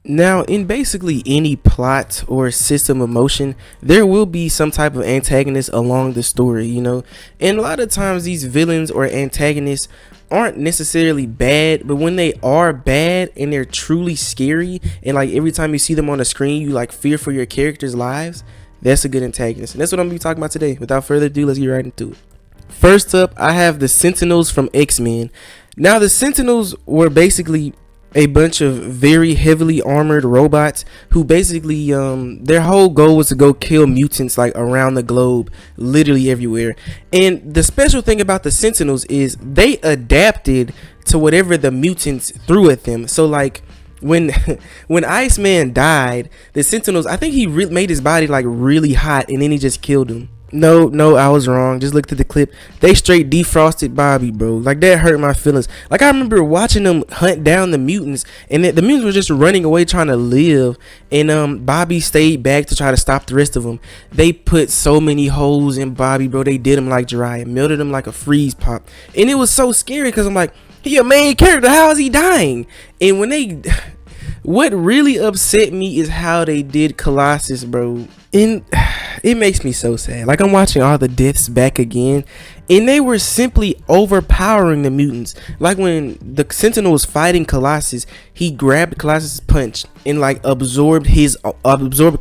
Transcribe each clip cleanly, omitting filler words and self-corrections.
Now, in basically any plot or system of motion, there will be some type of antagonist along the story, And a lot of times, these villains or antagonists aren't necessarily bad, but when they are bad and they're truly scary, and like every time you see them on the screen, you like fear for your characters' lives, that's a good antagonist. And that's what I'm gonna be talking about today. Without further ado, let's get right into it. First up, I have the Sentinels from X-Men. Now, the Sentinels were basically a bunch of very heavily armored robots who basically their whole goal was to go kill mutants like around the globe, literally everywhere. And the special thing about the Sentinels is they adapted to whatever the mutants threw at them. So like when when Iceman died, the Sentinels, I think he made his body like really hot and then he just killed him. No, I was wrong. Just looked at the clip. They straight defrosted Bobby, bro. Like, that hurt my feelings. Like, I remember watching them hunt down the mutants, and the mutants were just running away trying to live, and Bobby stayed back to try to stop the rest of them. They put so many holes in Bobby, bro. They did him like dry and melted him like a freeze pop. And it was so scary because I'm like, he a main character. How is he dying? And when they... What really upset me is how they did Colossus, bro. And it makes me so sad. Like, I'm watching all the deaths back again, and they were simply overpowering the mutants. Like, when the Sentinel was fighting Colossus, he grabbed Colossus' punch and like absorbed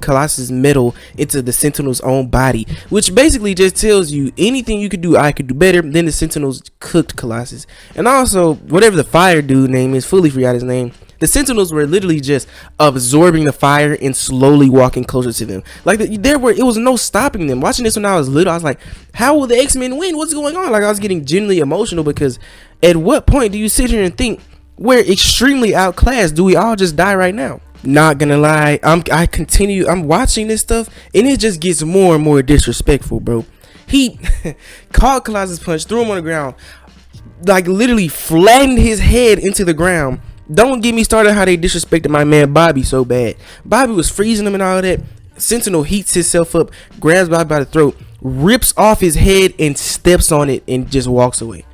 Colossus' metal into the Sentinel's own body, which basically just tells you anything you could do, I could do better. Then the Sentinels cooked Colossus. And also, whatever the fire dude name is, fully forgot his name. The Sentinels were literally just absorbing the fire and slowly walking closer to them. Like, it was no stopping them. Watching this when I was little, I was like, how will the X-Men win? What's going on? Like, I was getting genuinely emotional because at what point do you sit here and think we're extremely outclassed? Do we all just die right now? Not gonna lie, I'm watching this stuff and it just gets more and more disrespectful, bro. He caught Colossus' punch, threw him on the ground, like literally flattened his head into the ground. Don't get me started how they disrespected my man Bobby so bad. Bobby was freezing him and all that. Sentinel heats himself up, grabs Bobby by the throat, rips off his head and steps on it and just walks away.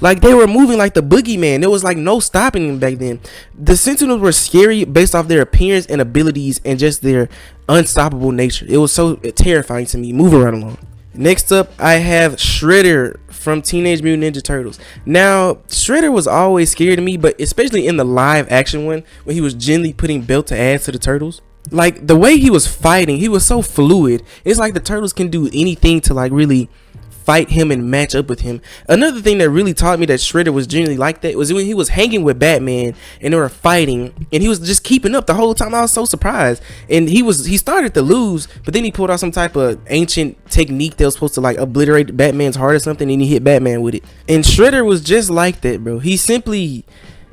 Like, they were moving like the boogeyman. There was like no stopping them back then. The Sentinels were scary based off their appearance and abilities and just their unstoppable nature. It was so terrifying to me. Moving right along. Next up, I have Shredder from Teenage Mutant Ninja Turtles. Now, Shredder was always scary to me, but especially in the live action one, when he was gently putting belt to ass to the turtles. Like, the way he was fighting, he was so fluid. It's like the turtles can do anything to like really fight him and match up with him. Another thing that really taught me that Shredder was genuinely like that was when he was hanging with Batman and they were fighting and he was just keeping up the whole time. I was so surprised. And he started to lose, but then he pulled out some type of ancient technique that was supposed to like obliterate Batman's heart or something, and he hit Batman with it. And Shredder was just like that, bro.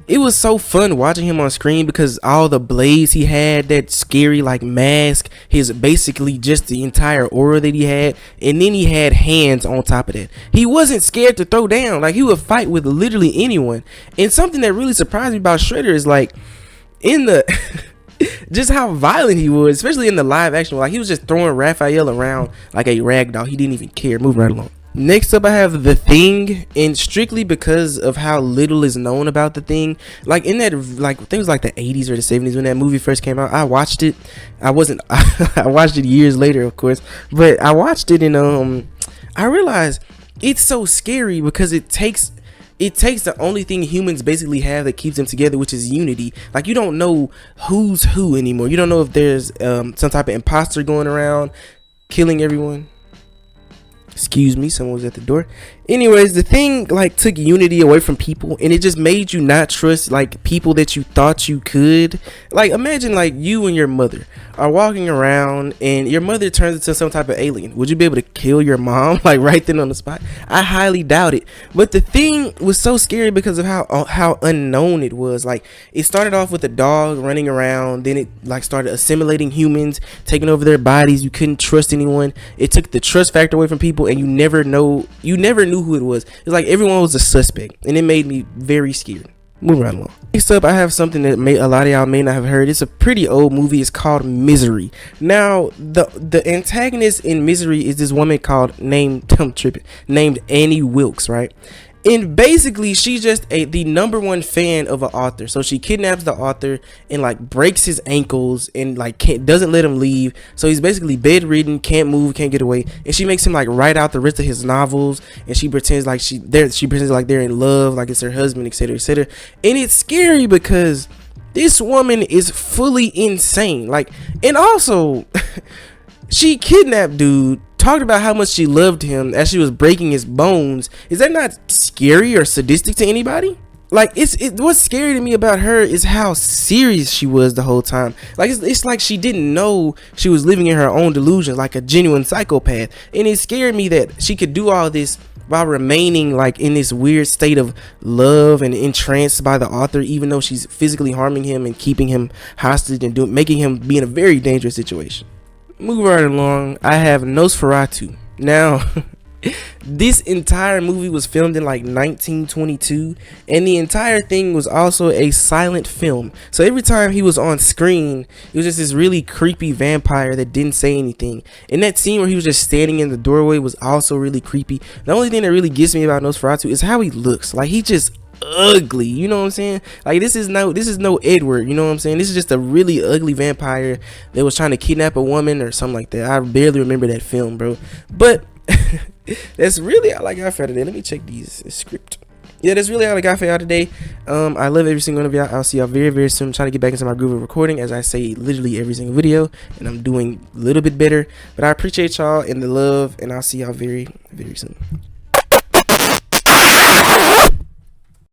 It was so fun watching him on screen because all the blades he had, that scary like mask, his basically just the entire aura that he had, and then he had hands on top of that. He wasn't scared to throw down. Like, he would fight with literally anyone. And something that really surprised me about Shredder is like in the just how violent he was, especially in the live action. Like, he was just throwing Raphael around like a rag doll. He didn't even care. Moving right along. Next up, I have The Thing, and strictly because of how little is known about The Thing, like in that, like things like the 80s or the 70s when that movie first came out, I watched it. I watched it years later, of course, but I watched it and I realized it's so scary because it takes the only thing humans basically have that keeps them together, which is unity. Like, you don't know who's who anymore. You don't know if there's some type of imposter going around killing everyone. Excuse me, someone was at the door. Anyways, The Thing like took unity away from people, and it just made you not trust like people that you thought you could. Like, imagine like you and your mother are walking around and your mother turns into some type of alien. Would you be able to kill your mom like right then on the spot? I highly doubt it. But The Thing was so scary because of how unknown it was. Like, it started off with a dog running around, then it like started assimilating humans, taking over their bodies. You couldn't trust anyone. It took the trust factor away from people, and you never knew who it was. It's like everyone was a suspect, and it made me very scared. Moving right along. Next up, I have something that a lot of y'all may not have heard. It's a pretty old movie. It's called Misery. Now, the antagonist in Misery is this woman named Annie Wilkes, right? And basically she's just the number one fan of an author, so she kidnaps the author and like breaks his ankles and like doesn't let him leave, so he's basically bedridden, can't move, can't get away, and she makes him like write out the rest of his novels, and she pretends like she pretends like they're in love, like it's her husband, etc., etc. And it's scary because this woman is fully insane, like, and also she kidnapped dude, talked about how much she loved him as she was breaking his bones. Is that not scary or sadistic to anybody? Like, what's scary to me about her is how serious she was the whole time. Like, it's like she didn't know she was living in her own delusion, like a genuine psychopath. And it scared me that she could do all this while remaining like in this weird state of love and entranced by the author, even though she's physically harming him and keeping him hostage and making him be in a very dangerous situation. Move right along. I have Nosferatu. Now, this entire movie was filmed in like 1922, and the entire thing was also a silent film. So every time he was on screen, it was just this really creepy vampire that didn't say anything. And that scene where he was just standing in the doorway was also really creepy. The only thing that really gets me about Nosferatu is how he looks. Like, he just ugly, you know what I'm saying? Like, this is no Edward, you know what I'm saying? This is just a really ugly vampire that was trying to kidnap a woman or something like that. I barely remember that film, bro. But that's really all I got for today. Let me check these script. Yeah, that's really all I got for y'all today. I love every single one of y'all. I'll see y'all very, very soon. I'm trying to get back into my groove of recording, as I say literally every single video, and I'm doing a little bit better. But I appreciate y'all and the love, and I'll see y'all very, very soon.